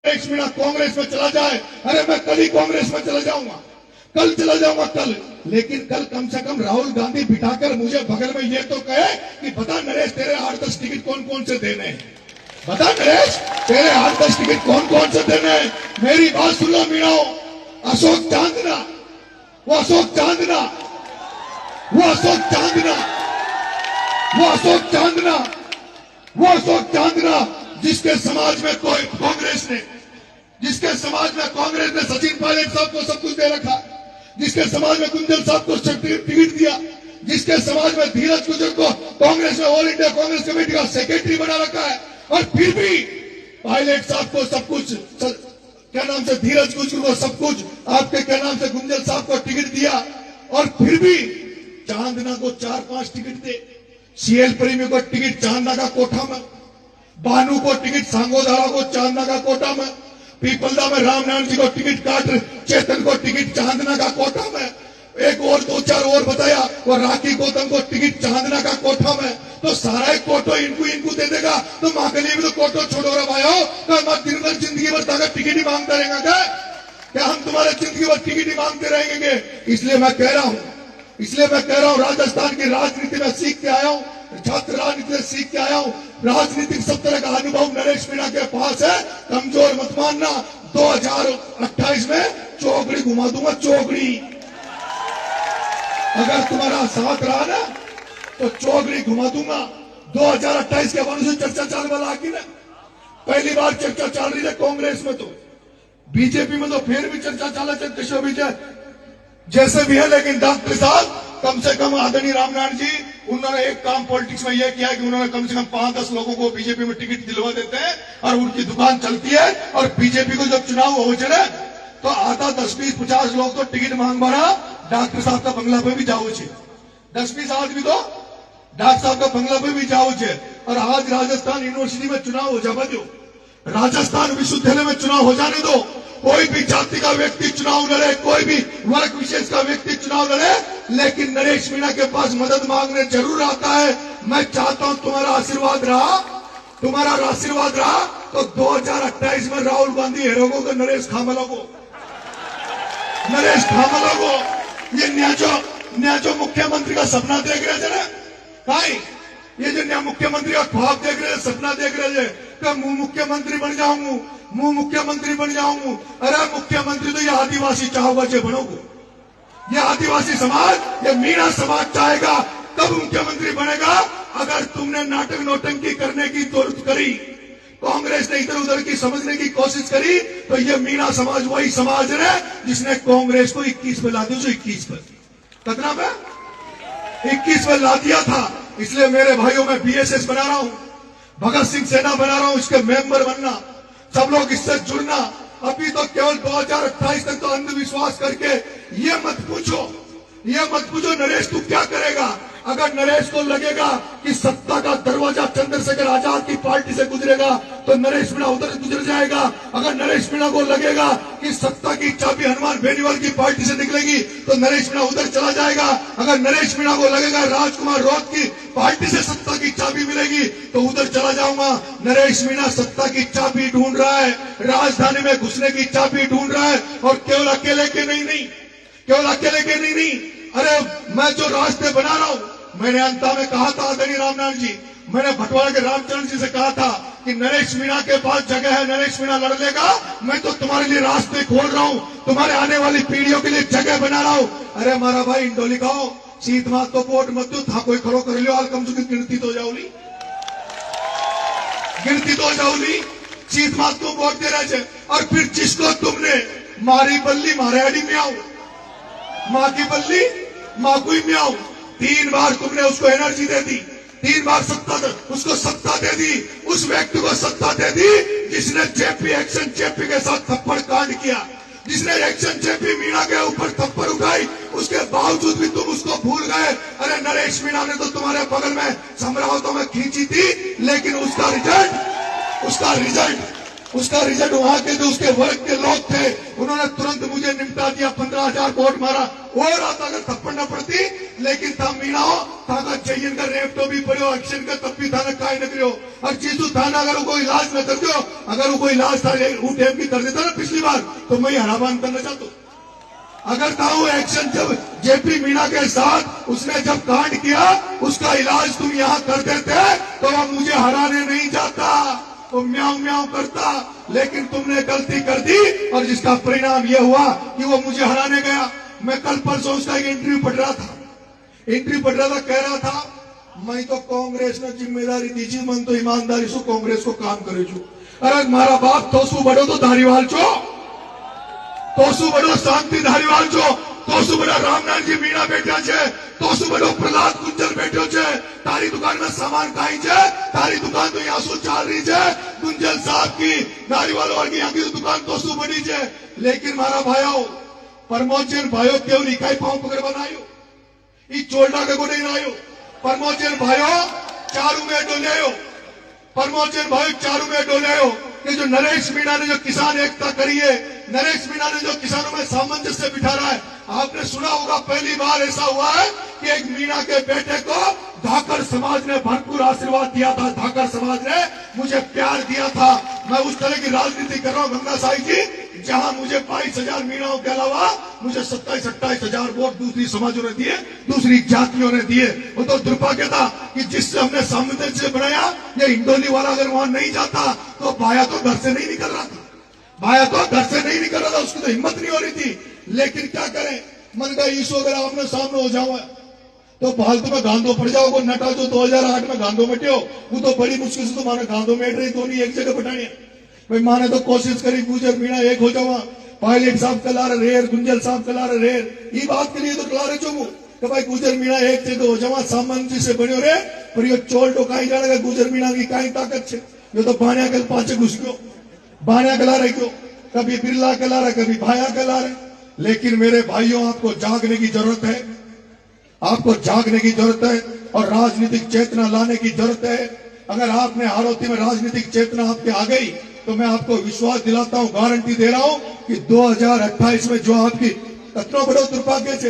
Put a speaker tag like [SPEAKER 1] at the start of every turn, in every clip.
[SPEAKER 1] नरेश मीणा कांग्रेस में चला जाए, अरे मैं कल ही कांग्रेस में चला जाऊंगा, कल चला जाऊंगा कल। लेकिन कल कम से कम राहुल गांधी बिठाकर मुझे बगल में ये तो कहे कि बता नरेश तेरे 8-10 टिकट कौन कौन से देने हैं, बता नरेश तेरे 8-10 टिकट कौन कौन से देने हैं। मेरी बात सुन लो मीणाओं, अशोक चांदना, वो अशोक चांदना, वो अशोक चांदना, वो अशोक चांदना, वो अशोक चांदना जिसके समाज में कोई कांग्रेस ने, जिसके समाज में कांग्रेस ने सचिन पायलट साहब को सब कुछ दे रखा, जिसके समाज में कुंजल साहब को टिकट दिया, जिसके समाज में धीरज गुजर को कांग्रेस में ऑल इंडिया कांग्रेस कमेटी का सेक्रेटरी बना रखा है, और फिर भी पायलट साहब को सब कुछ, क्या नाम से धीरज गुजर को सब कुछ, आपके क्या नाम से गुंजल साहब को टिकट दिया, और फिर भी चांदना को 4-5 टिकट दे, सीएल प्रेमी को टिकट चांदना का कोठा में, बानू को टिकट सांगोधारा को चांदना का कोटा में, पीपलदा में रामनारायण जी को टिकट काट, चेतन को टिकट चांदना का कोठा में, एक और 2-4 और बताया, वो राखी गौतम को टिकट चांदना का कोठा में। तो सारा एक कोटो इनको दे देगा तो मां के लिए भी तो कोटो छोड़ो रे भाई हो, तो हम दिन भर जिंदगी भर ताकत टिकट ही मांगता रहेगा क्या हम तुम्हारे जिंदगी भर टिकट ही मांगते रहेंगे। इसलिए मैं कह रहा हूं राजस्थान की राजनीति में सीख के आया हूं, छात्र राजनीति से सीख के आया हूं, राजनीतिक सब तरह का अनुभव नरेश मीणा के पास है, कमजोर मत मानना। 2028 में चौकड़ी घुमा दूंगा, चौकड़ी, अगर तुम्हारा साथ रहा ना तो चौकड़ी घुमा दूंगा। 2028 के बाद से चर्चा चलने वाला की ना, पहली बार चर्चा चल रही है कांग्रेस में, तो बीजेपी में तो फिर भी चर्चा चला किशोर विजय जैसे भी है, लेकिन डॉक्टर साहब कम से कम आदरणीय रामनारायण जी, उन्होंने एक काम पॉलिटिक्स में यह किया कि उन्होंने कम से कम 5-10 लोगों को बीजेपी में टिकट दिलवा देते हैं और उनकी दुकान चलती है। और बीजेपी को जब चुनाव हो चले तो आता 10-20-50 लोग तो टिकट मांग भरा डॉक्टर साहब का बंगला पे भी जाओ छे, 10-20 आदमी तो डॉक्टर साहब का बंगला पे भी जाओ छे। और आज राजस्थान यूनिवर्सिटी में चुनाव हो जावा दो, राजस्थान विश्वविद्यालय में चुनाव हो जाने दो, कोई भी जाति का व्यक्ति चुनाव लड़े, कोई भी वर्ग विशेष का व्यक्ति चुनाव लड़े, लेकिन नरेश मीणा के पास मदद मांगने जरूर आता है। मैं चाहता हूं तुम्हारा आशीर्वाद रहा तो 2028 में राहुल गांधी हेरोगो को, नरेश खामला को, ये न्याजो मुख्यमंत्री का सपना देख रहे थे ना भाई, ये जो मुख्यमंत्री का ख्वाब देख रहे थे, सपना देख रहे थे कि मुख्यमंत्री बन जाऊंगा, अरे मुख्यमंत्री तो ये आदिवासी चाहोगा जो बनोगे, ये आदिवासी समाज, ये मीणा समाज चाहेगा तब मुख्यमंत्री बनेगा। अगर तुमने नाटक नौटंकी करने की जरूरत करी, कांग्रेस ने इधर उधर की समझने की कोशिश करी, तो ये मीणा समाज वही समाज है जिसने कांग्रेस को 21 पे ला दिया, 21 पे कितना पे 21 पे ला दिया था। इसलिए मेरे भाइयों में बीएसएस बना रहा हूं, भगत सिंह सेना बना रहा हूं, इसके मेंबर बनना, सब लोग इससे जुड़ना। अभी तो केवल 2028 तक तो अंधविश्वास करके ये मत पूछो नरेश तू क्या करेगा। अगर नरेश को लगेगा कि सत्ता का दरवाजा चंद्रशेखर आजाद की पार्टी से गुजरेगा तो नरेश मीणा उधर गुजर जाएगा। अगर नरेश मीणा को लगेगा कि सत्ता की चाबी हनुमान बेनीवाल की पार्टी से निकलेगी तो नरेश मीणा उधर चला जाएगा। अगर नरेश मीणा को लगेगा राजकुमार रौत की पार्टी से सत्ता की चाबी मिलेगी तो उधर चला जाऊंगा। नरेश मीणा सत्ता की चाबी ढूंढ रहा है, राजधानी में घुसने की चाबी ढूंढ रहा है, और केवल अकेले के नहीं। अरे मैं जो रास्ते बना रहा हूं, मैंने अंता में कहा था आदरणीय रामनारायण जी, मैंने भटवाड़ा के रामचरण जी से कहा था कि नरेश मीणा के पास जगह है, नरेश मीणा लड़ लेगा, मैं तो तुम्हारे लिए रास्ते खोल रहा हूं, तुम्हारे आने वाली पीढ़ियों के लिए जगह बना रहा हूं। अरे मारा भाई इंडोली खाओ, सीत मात तो वोट मत दो, था कोई खड़ो कर लियो, हाल कम से कम गिनती तो जाऊली, सीत मात को वोट दे रहे। और फिर जिसको तुमने मारी बल्ली मारे अड़ी में आओ, माँ की बल्ली माकुई में आओ, 3 बार तुमने उसको एनर्जी दे दी, 3 बार उसको सत्ता दे दी, उस व्यक्ति को सत्ता दे दी जिसने एक्शन जेपी के साथ थप्पड़ कांड किया, जिसने एक्शन जेपी मीणा के ऊपर थप्पड़ उठाई, उसके बावजूद भी तुम उसको भूल गए। अरे नरेश मीणा ने तो तुम्हारे बगल में समरावतों में खींची थी, लेकिन उसका रिजल्ट उसका रिजल्ट वहां के जो उसके वर्ग के लोग थे उन्होंने तुरंत मुझे निपटा दिया, 15,000 वोट मारा। और आता अगर थप्पड़ न पड़ती, लेकिन था मीणा हो था चाहिए का रेप तो भी पड़ो, एक्शन का तब भी थाना काई न करो। और चीजू थाना अगर वो इलाज न कर दो, अगर वो इलाज था उठेम की कर देता ना पिछली बार, तो मैं हराबान करना चाहता हूं। अगर था वो एक्शन जब जेपी मीणा के साथ उसने जब कांड किया, उसका इलाज तुम यहां कर देते तो वो मुझे हराने नहीं जाता, वो म्याऊं म्याऊं करता। लेकिन तुमने गलती कर दी और जिसका परिणाम यह हुआ कि वो मुझे हराने गया। मैं कल परसों उसका एक इंटरव्यू पढ़ रहा था, कह रहा था मैं तो कांग्रेस ने जिम्मेदारी दीजिए, मैं तो ईमानदारी से कांग्रेस को काम करे छू। अरे मारा बाप तोसू बड़ो तो धारीवाल चो, तोसू बड़ो शांति धारीवाल चो, तोसू बड़ा रामनाथ जी मीणा बैठा छे, तोसू बड़ो प्रहलाद गुंजल बैठो छे। तारी दुकान में सामान काई छे, तारी दुकान तो यहाँ सु चाल रही है गुंजल साहब की, धारीवाल और की यहाँ की दुकान तोसू बड़ी छे। लेकिन मारा भाइयों परमोचन भाइयों केवल इकाई पांव पकड़ बनायो, ई चोलडा के को नहीं लायो। परमोचन भाइयों चारू में डोले, परमोचन भाई चारू में डोले हो कि जो नरेश मीणा ने जो किसान एकता करी है, नरेश मीणा ने जो किसानों में सामंजस्य बिठा रहा है। आपने सुना होगा पहली बार ऐसा हुआ है कि एक मीणा के बेटे को धाकर समाज ने भरपूर आशीर्वाद दिया था, धाकर समाज ने मुझे प्यार दिया था। मैं उस तरह की राजनीति कर रहा हूं गंगा साई जी, जहां मुझे 22,000 मीणाओं के अलावा मुझे 27-28,000 वोट दूसरी समाजों ने दिए, दूसरी जातियों ने दिए। वो तो दुर्भाग्य था कि जिससे हमने सामंजस्य बनाया, ये इंडोली वाला अगर वहां नहीं जाता तो भाया तो घर से नहीं निकल रहा था, भाया तो घर से नहीं निकल रहा था, उसकी तो हिम्मत नहीं हो रही थी। लेकिन क्या करें, मन का ईशो अगर आपने सामने हो जाओ तो फालतू में गांधो पड़ जाओ। नटा जो 2008 में गांधो मटियो, वो तो बड़ी मुश्किल से तो माने गांधो मेट रही, दोनों एक जगह बटाने भाई। माने तो कोशिश करी गुजर मीणा एक हो जावा, पायलट साहब कला रेर, गुंजल साहब कला रेर, ये बात के लिए तो कला रहे चुमू कि भाई गुजर मीणा एक जगह हो जावा, सामंजस्य से बनो रे। पर ये चोल टोकाई जाने का गुजर मीणा की कई ताकत है, ये तो बाणिया कल पाचे घुस गयो, बाणिया कला रहे क्यों, कभी बिरला कला रहे, कभी भाया कला रहे। लेकिन मेरे भाइयों आपको जागने की जरूरत है, आपको जागने की जरूरत है और राजनीतिक चेतना लाने की जरूरत है। अगर आपने हाड़ौती में राजनीतिक चेतना आपके आ गई तो मैं आपको विश्वास दिलाता हूं, गारंटी दे रहा हूं कि 2028 में जो आपकी कतनो बड़ो दुर्भाग्य से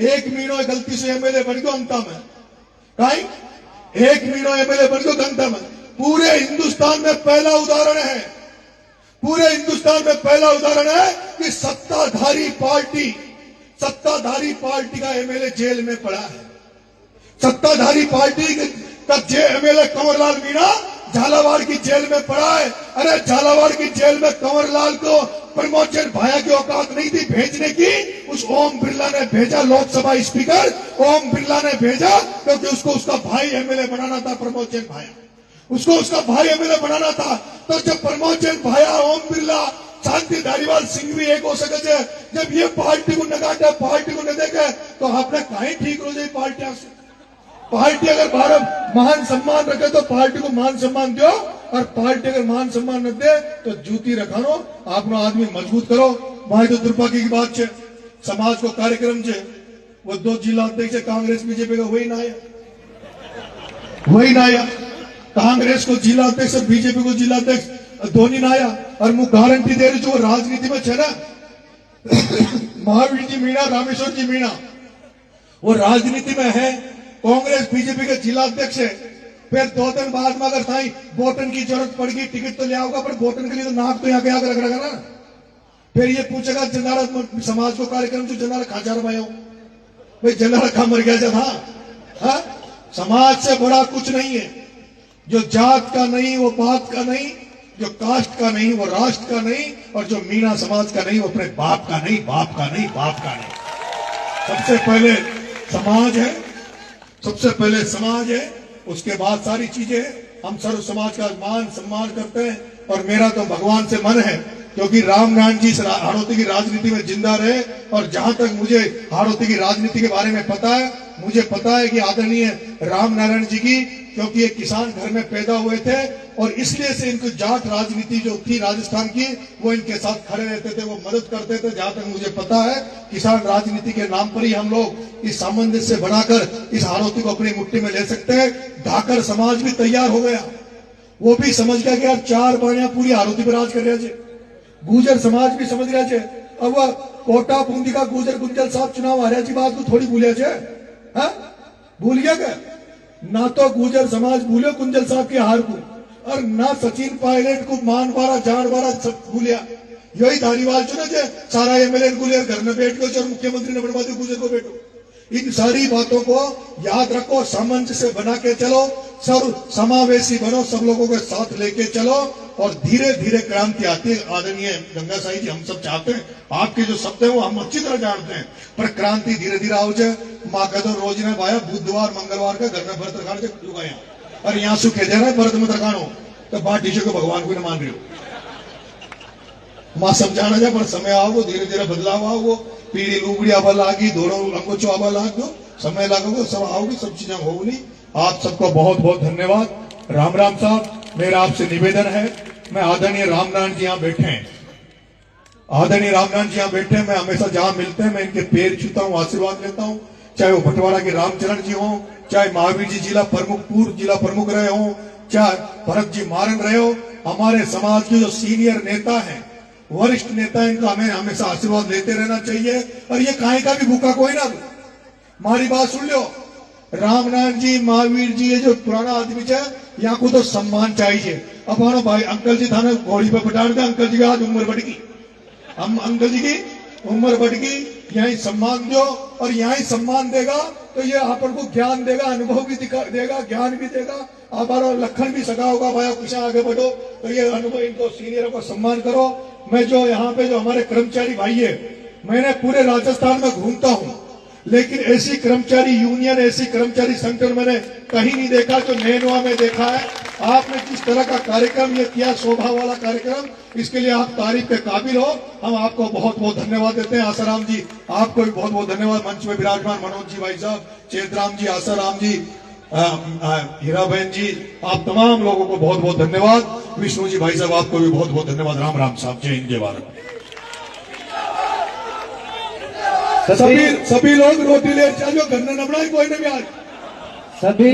[SPEAKER 1] एक मीणो गलती से एमएलए बन गयो अंता में, कहीं एक मीणो एमएलए बन गयो अंता में। पूरे हिंदुस्तान में पहला उदाहरण है, पूरे हिंदुस्तान में पहला उदाहरण है कि सत्ताधारी पार्टी का एमएलए जेल में पड़ा है। सत्ताधारी पार्टी का एमएलए कंवरलाल मीणा झालावाड़ की जेल में पड़ा है। अरे झालावाड़ की जेल में कंवरलाल को प्रमोचन भाया की औकात नहीं थी भेजने की, उस ओम बिरला ने भेजा, लोकसभा स्पीकर ओम बिरला ने भेजा, क्योंकि उसको उसका भाई एमएलए बनाना था। प्रमोचन भाया उसको उसका भाई एमएलए बनाना था। तो जब प्रमोचन भाया, ओम बिरला, शांति धारीवाल सिंह भी एक हो सके, जब ये पार्टी को न काटे, पार्टी को न देखे, तो आपने कहीं ठीक हो जाए पार्टियां से। पार्टी अगर भारत मान सम्मान रखे तो पार्टी को मान सम्मान दो, और पार्टी अगर मान सम्मान न दे तो जूती रखानो, आपनो आदमी मजबूत करो। भाई तो दुर्भाग्य की बात है, समाज को कार्यक्रम है वो 2 जिला अध्यक्ष कांग्रेस बीजेपी का वही ना आया, कांग्रेस को जिला अध्यक्ष बीजेपी को जिला अध्यक्ष धोनी ना आया। और मुझे गारंटी दे रही जो राजनीति में है ना महावीर जी मीणा, रामेश्वर जी मीणा, वो राजनीति में है, कांग्रेस बीजेपी के जिला अध्यक्ष है। फिर 2 दिन बाद में अगर साई वोटन की जरूरत पड़ेगी, टिकट तो ले आओगा, पर वोटन के लिए तो नाक तो यहाँ के आगे रखेगा ना। फिर ये पूछेगा जनारा समाज को कार्यक्रम जो जनारा खाचा रहा भाई, जनारा खा मर गया जब। हाँ, समाज से बड़ा कुछ नहीं है, जो जात का नहीं वो बात का नहीं, जो कास्ट का नहीं वो राष्ट्र का नहीं, और जो मीणा समाज का नहीं वो अपने बाप का नहीं, बाप का नहीं, बाप का नहीं। सबसे पहले समाज है, सबसे पहले समाज है, उसके बाद सारी चीजें। हम सर्व समाज का मान सम्मान करते हैं, और मेरा तो भगवान से मन है, क्योंकि रामनारायण जी हाड़ौती की राजनीति में जिंदा रहे। और जहां तक मुझे हाड़ौती की राजनीति के बारे में पता है, मुझे पता है कि आदरणीय रामनारायण जी की, क्योंकि ये किसान घर में पैदा हुए थे, और इसलिए से इनको जाट राजनीति जो थी राजस्थान की, वो इनके साथ खड़े रहते थे, वो मदद करते थे। जहां तक मुझे पता है, किसान राजनीति के नाम पर ही हम लोग इस सामंजस्य बनाकर इस हाड़ौती को अपनी मुट्ठी में ले सकते हैं। धाकर समाज भी तैयार हो गया, वो भी समझ गया कि यार 4 बाणिया पूरी आरोती पर राज कर रहे छे। गुजर समाज भी समझ रहा है। अब वह कोटा बूंदी का गुजर गुंजल साहब चुनाव हार्या जी बात को थोड़ी भूलिया छे। हाँ? भूल गया क्या? ना तो गुजर समाज भूलो कुंजल साहब के हार को, और ना सचिन पायलट को मान बारा जान बारा सब भूलिया। यही धारीवाल चुने जे सारा एमएलए गुलियर घर में बैठ गए और मुख्यमंत्री ने बनवा दिया गुजर को बैठो। इन सारी बातों को याद रखो, सामंजस्य बना के चलो, सब समावेशी बनो, सब लोगों के साथ लेके चलो और धीरे धीरे क्रांति आती है। आदरणीय गंगा साई जी, हम सब चाहते हैं, आपके जो शब्द है वो हम अच्छी तरह जानते हैं, पर क्रांति धीरे धीरे आओ जाए। माँ का तो रोज ने भाया बुधवार मंगलवार का घर में व्रत रखाने चुका, और यहाँ सुखे दे रहा है व्रत में रखानो तो बात टीचर को भगवान को न मान रही हो। मां समझाना जा, पर समय आओगे धीरे धीरे बदलाव आओगे। पीढ़ी लुगड़ी आबा लागी, दोनों अंगोचो आबा लाग दो, समय लागोगे, सब आओगे, सब चीजें होगी। आप सबको बहुत बहुत धन्यवाद। राम राम साहब, मेरा आपसे निवेदन है, मैं आदरणीय रामनारायण जी यहाँ बैठे हैं, आदरणीय रामनारायण जी यहाँ बैठे हैं, मैं हमेशा जहां मिलते हैं मैं इनके पैर छूता हूँ, आशीर्वाद लेता हूँ। चाहे वो भटवाड़ा के रामचरण जी हो, चाहे महावीर जी जिला प्रमुख पूर्व जिला प्रमुख रहे हो, चाहे भरत जी मारन रहे हो, हमारे समाज के जो सीनियर नेता हैं, वरिष्ठ नेता, इनका हमें हमेशा आशीर्वाद लेते रहना चाहिए। और ये काहे का भी भूखा कोई ना, हमारी बात सुन लो। रामनारायण जी, महावीर जी, ये जो पुराना आदमी है, यहाँ को तो सम्मान चाहिए। अब हमारा भाई अंकल जी थाने घोड़ी पे पटान दे, अंकल जी की आज उम्र बढ़ गई, हम अंकल जी की उम्र बढ़ गई, यही सम्मान दो, और यही सम्मान देगा तो ये अपन को ज्ञान देगा, अनुभव भी देगा, ज्ञान भी देगा। हमारा लखन भी सगा होगा, भाई कुछ आगे बढ़ो, तो ये अनुभव, इनको सीनियरों को सम्मान करो। मैं जो यहाँ पे जो हमारे कर्मचारी भाई है, मैंने पूरे राजस्थान में घूमता हूँ, लेकिन ऐसी कर्मचारी यूनियन, ऐसी कर्मचारी संगठन मैंने कहीं नहीं देखा जो नैनवा में देखा है। आपने किस तरह का कार्यक्रम ये किया, शोभा वाला कार्यक्रम, इसके लिए आप तारीफ के काबिल हो। हम आपको बहुत बहुत धन्यवाद देते हैं। आसाराम जी, आपको भी बहुत बहुत धन्यवाद। मंच में विराजमान मनोज जी भाई साहब, चेतराम जी, आसाराम जी, हीरा बहन जी, आप तमाम लोगों को बहुत बहुत धन्यवाद। विष्णु जी भाई साहब, आपको भी बहुत बहुत धन्यवाद। राम राम साहब, जय हिंद, जय भारत। सभी लोग रोटी ले चलो, घर में न बनाई कोई नहीं आज, सभी